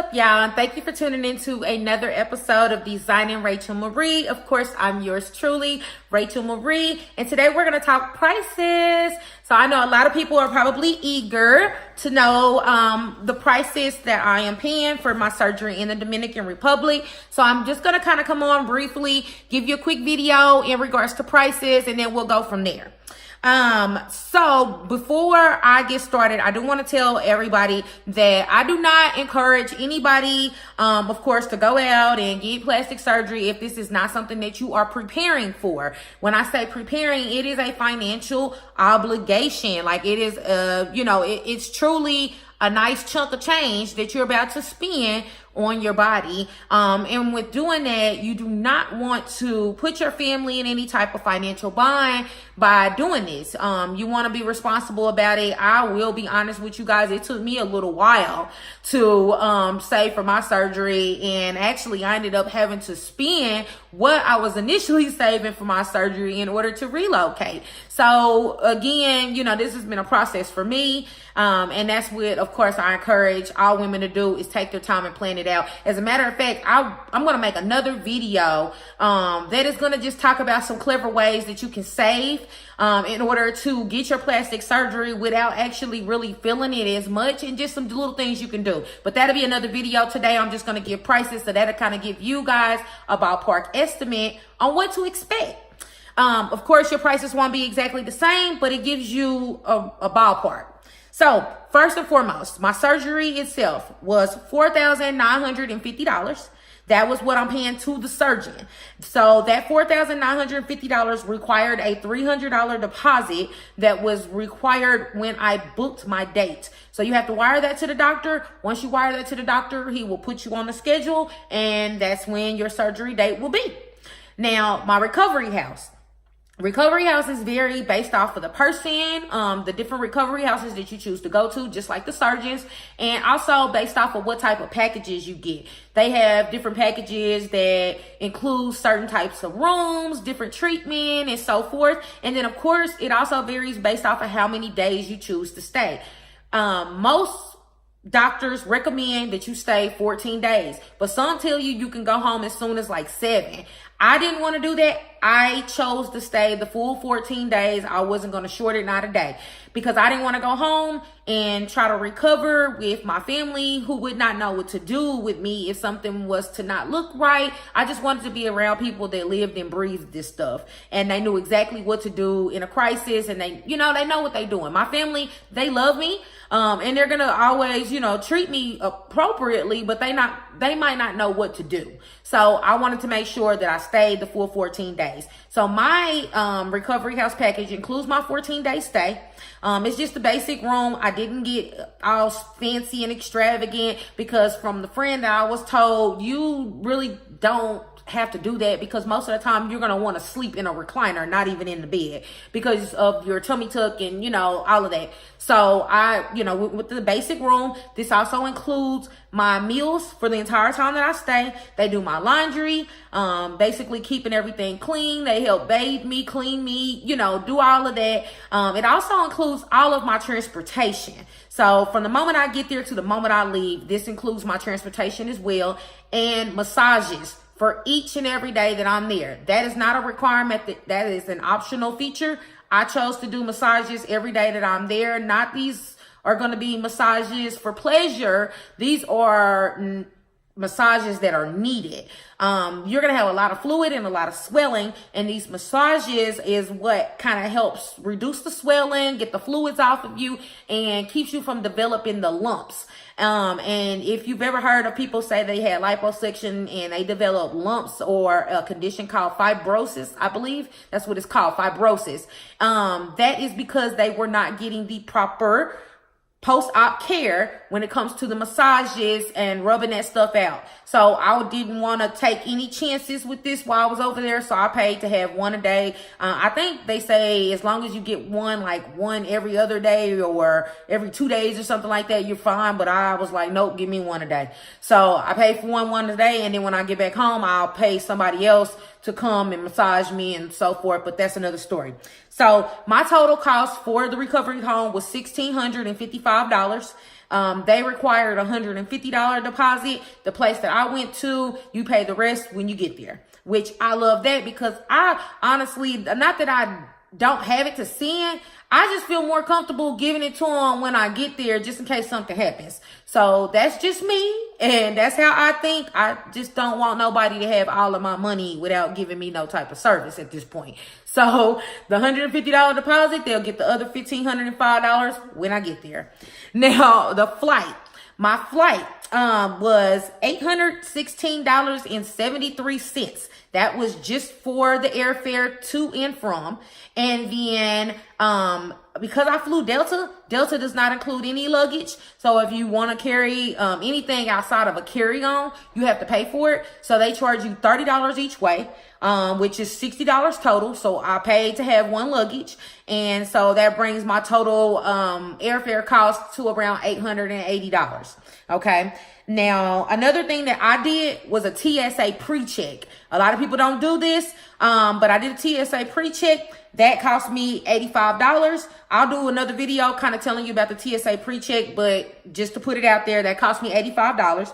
up, y'all? And thank you for tuning into another episode of Designing Rachel Marie. Of course, I'm yours truly, Rachel Marie. And today we're going to talk prices. So I know a lot of people are probably eager to know the prices that I am paying for my surgery in the Dominican Republic. So I'm just going to kind of come on briefly, give you a quick video in regards to prices, and then we'll go from there. So before I get started, I do want to tell everybody that I do not encourage anybody, of course, to go out and get plastic surgery if this is not something that you are preparing for. When I say preparing, it is a financial obligation. Like it is, it's truly a nice chunk of change that you're about to spend on your body. And with doing that, you do not want to put your family in any type of financial bind by doing this. You want to be responsible about it. I will be honest with you guys. It took me a little while to save for my surgery. And actually I ended up having to spend what I was initially saving for my surgery in order to relocate. So again, this has been a process for me. And that's what, of course, I encourage all women to do, is take their time and plan it out. As a matter of fact, I'm going to make another video that is going to just talk about some clever ways that you can save in order to get your plastic surgery without actually really feeling it as much, and just some little things you can do. But that'll be another video. Today, I'm just going to give prices, so that'll kind of give you guys a ballpark estimate on what to expect. Of course, your prices won't be exactly the same, but it gives you a ballpark. So first and foremost, my surgery itself was $4,950. That was what I'm paying to the surgeon. So that $4,950 required a $300 deposit that was required when I booked my date. So you have to wire that to the doctor. Once you wire that to the doctor, he will put you on the schedule, and that's when your surgery date will be. Now, my recovery house. Recovery houses vary based off of the person, the different recovery houses that you choose to go to, just like the surgeons, and also based off of what type of packages you get. They have different packages that include certain types of rooms, different treatment, and so forth. And then, of course, it also varies based off of how many days you choose to stay. Most doctors recommend that you stay 14 days, but some tell you can go home as soon as like 7. I didn't want to do that. I chose to stay the full 14 days. I wasn't going to short it, not a day, because I didn't want to go home and try to recover with my family who would not know what to do with me if something was to not look right. I just wanted to be around people that lived and breathed this stuff, and they knew exactly what to do in a crisis, and they know what they're doing. My family, they love me, and they're going to always, treat me appropriately, but they might not know what to do. So I wanted to make sure that I stayed the full 14 days. So my recovery house package includes my 14-day stay. It's just a basic room. I didn't get all fancy and extravagant, because from the friend that I was told, you really don't have to do that, because most of the time you're going to want to sleep in a recliner, not even in the bed, because of your tummy tuck and all of that. So with the basic room, this also includes my meals for the entire time that I stay. They do my laundry, basically keeping everything clean. They help bathe me, clean me, do all of that. It also includes all of my transportation. So from the moment I get there to the moment I leave, this includes my transportation as well, and massages for each and every day that I'm there. That is not a requirement. That is an optional feature. I chose to do massages every day that I'm there. Not these are going to be massages for pleasure. These are massages that are needed. You're going to have a lot of fluid and a lot of swelling, and these massages is what kind of helps reduce the swelling, get the fluids off of you, and keeps you from developing the lumps. And if you've ever heard of people say they had liposuction and they develop lumps, or a condition called fibrosis, I believe that's what it's called, fibrosis. That is because they were not getting the proper post-op care when it comes to the massages and rubbing that stuff out. So I didn't want to take any chances with this while I was over there. So I paid to have one a day. I think they say as long as you get one every other day or every 2 days or something like that, you're fine. But I was like, nope, give me one a day. So I paid for one a day. And then when I get back home, I'll pay somebody else to come and massage me and so forth. But that's another story. So my total cost for the recovery home was $1,655. They required $150 deposit. The place that I went to, you pay the rest when you get there, which I love that, because I honestly, not that I don't have it to send, I just feel more comfortable giving it to them when I get there, just in case something happens. So that's just me, and that's how I think. I just don't want nobody to have all of my money without giving me no type of service at this point. So the $150 deposit, they'll get the other $1,505 when I get there. Now, the flight. My flight was $816.73. That was just for the airfare to and from. And then because I flew Delta, Delta does not include any luggage. So if you want to carry anything outside of a carry-on, you have to pay for it. So they charge you $30 each way, which is $60 total. So I paid to have one luggage. And so that brings my total airfare cost to around $880. Okay. Now, another thing that I did was a TSA pre-check. A lot of people don't do this, but I did a TSA pre-check. That cost me $85. I'll do another video kind of telling you about the TSA pre-check, but just to put it out there, that cost me $85.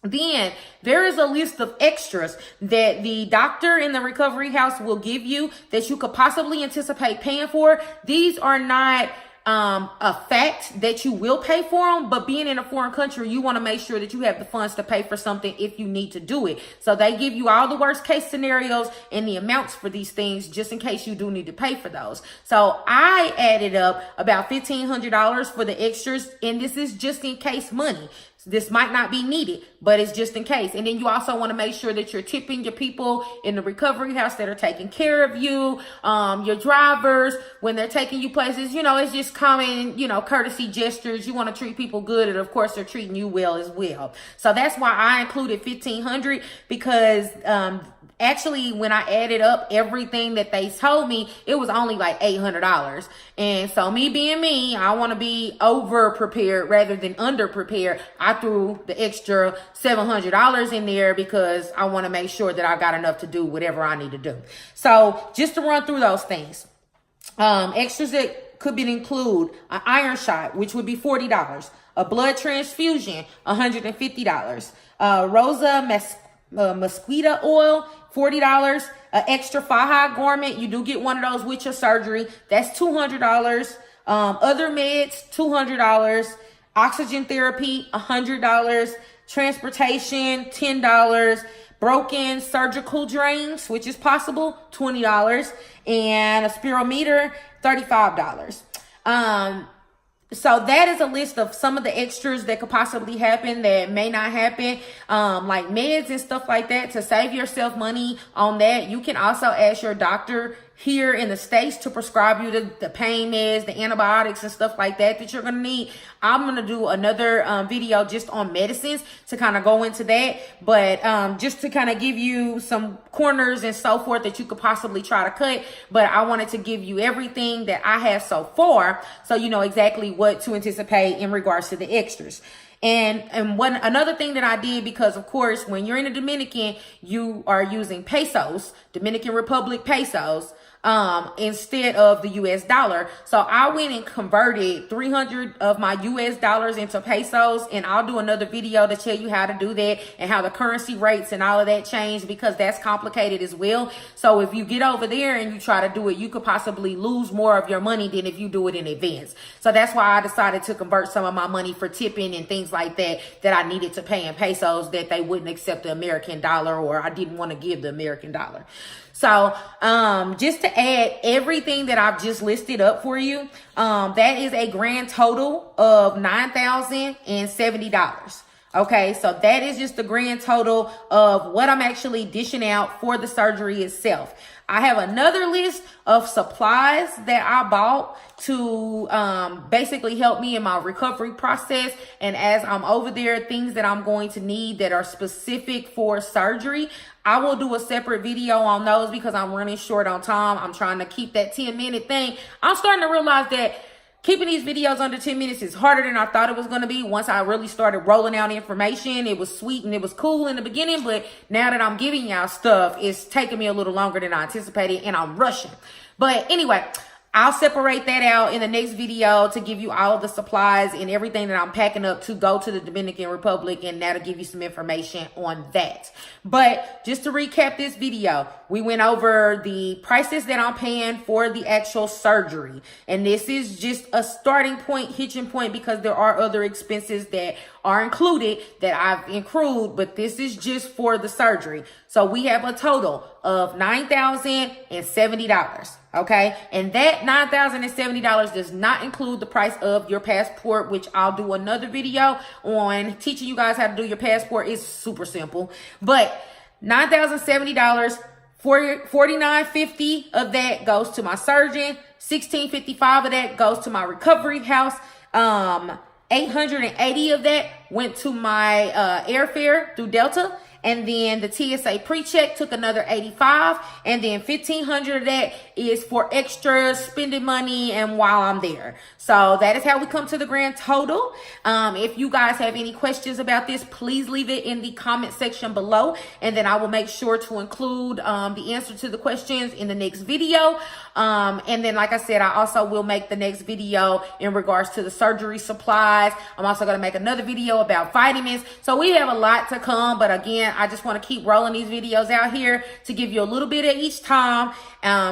Then there is a list of extras that the doctor in the recovery house will give you that you could possibly anticipate paying for. These are not a fact that you will pay for them, but being in a foreign country, you want to make sure that you have the funds to pay for something if you need to do it. So they give you all the worst case scenarios and the amounts for these things just in case you do need to pay for those. So I added up about $1,500 for the extras, and this is just in case money. This might not be needed, but it's just in case. And then you also want to make sure that you're tipping your people in the recovery house that are taking care of you, your drivers, when they're taking you places. You know, it's just common, courtesy gestures. You want to treat people good, and of course they're treating you well as well. So that's why I included $1,500, because actually, when I added up everything that they told me, it was only like $800. And so me being me, I want to be over prepared rather than under prepared. I threw the extra $700 in there because I want to make sure that I got enough to do whatever I need to do. So just to run through those things, extras that could be include an iron shot, which would be $40, a blood transfusion, $150, Rosa mosquito oil, $40, an extra faja garment. You do get one of those with your surgery. That's $200. Other meds, $200. Oxygen therapy, $100. Transportation, $10. Broken surgical drains, which is possible, $20. And a spirometer, $35. So that is a list of some of the extras that could possibly happen that may not happen, like meds and stuff like that. To save yourself money on that, you can also ask your doctor here in the States to prescribe you the pain meds, the antibiotics and stuff like that you're going to need. I'm going to do another video just on medicines to kind of go into that. But just to kind of give you some corners and so forth that you could possibly try to cut. But I wanted to give you everything that I have so far, so you know exactly what to anticipate in regards to the extras. And another thing that I did, because of course, when you're in the Dominican, you are using pesos, Dominican Republic pesos, instead of the US dollar. So I went and converted 300 of my US dollars into pesos, and I'll do another video to tell you how to do that and how the currency rates and all of that change, because that's complicated as well. So if you get over there and you try to do it, you could possibly lose more of your money than if you do it in advance. So that's why I decided to convert some of my money for tipping and things like that I needed to pay in pesos, that they wouldn't accept the American dollar, or I didn't want to give the American dollar. So just to add everything that I've just listed up for you, that is a grand total of $9,070. Okay, so that is just the grand total of what I'm actually dishing out for the surgery itself. I have another list of supplies that I bought to basically help me in my recovery process. And as I'm over there, things that I'm going to need that are specific for surgery, I will do a separate video on those because I'm running short on time. I'm trying to keep that 10-minute thing. I'm starting to realize that keeping these videos under 10 minutes is harder than I thought it was going to be. Once I really started rolling out information, it was sweet and it was cool in the beginning, but now that I'm giving y'all stuff, it's taking me a little longer than I anticipated, and I'm rushing. But anyway, I'll separate that out in the next video to give you all of the supplies and everything that I'm packing up to go to the Dominican Republic, and that'll give you some information on that. But just to recap this video, we went over the prices that I'm paying for the actual surgery. And this is just a starting point, hitching point, because there are other expenses that are included that I've accrued, but this is just for the surgery. So we have a total of $9,070. Okay. And that $9,070 does not include the price of your passport, which I'll do another video on teaching you guys how to do your passport. It's super simple, but $9,070, $49.50 of that goes to my surgeon. $1,655 of that goes to my recovery house. $880 of that went to my airfare through Delta. And then the TSA pre-check took another $85. And then $1,500 of that is for extra spending money and while I'm there. So that is how we come to the grand total. If you guys have any questions about this, please leave it in the comment section below. And then I will make sure to include the answer to the questions in the next video. And then, like I said, I also will make the next video in regards to the surgery supplies. I'm also going to make another video about vitamins. So we have a lot to come. But again, I just want to keep rolling these videos out here to give you a little bit at each time,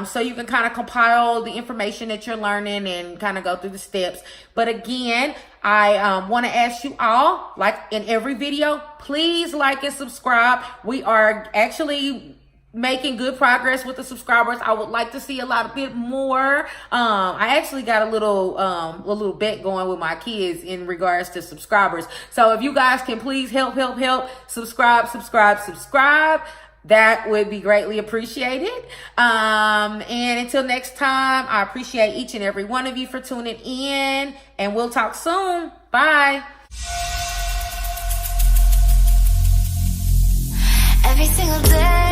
so you can kind of compile the information that you're learning and kind of go through the steps. But again, I want to ask you all, like in every video, please like and subscribe. We are actually making good progress with the subscribers. I would like to see a bit more. I actually got a little bet going with my kids in regards to subscribers. So if you guys can please help subscribe, that would be greatly appreciated. And until next time, I appreciate each and every one of you for tuning in, and we'll talk soon. Bye. Every single day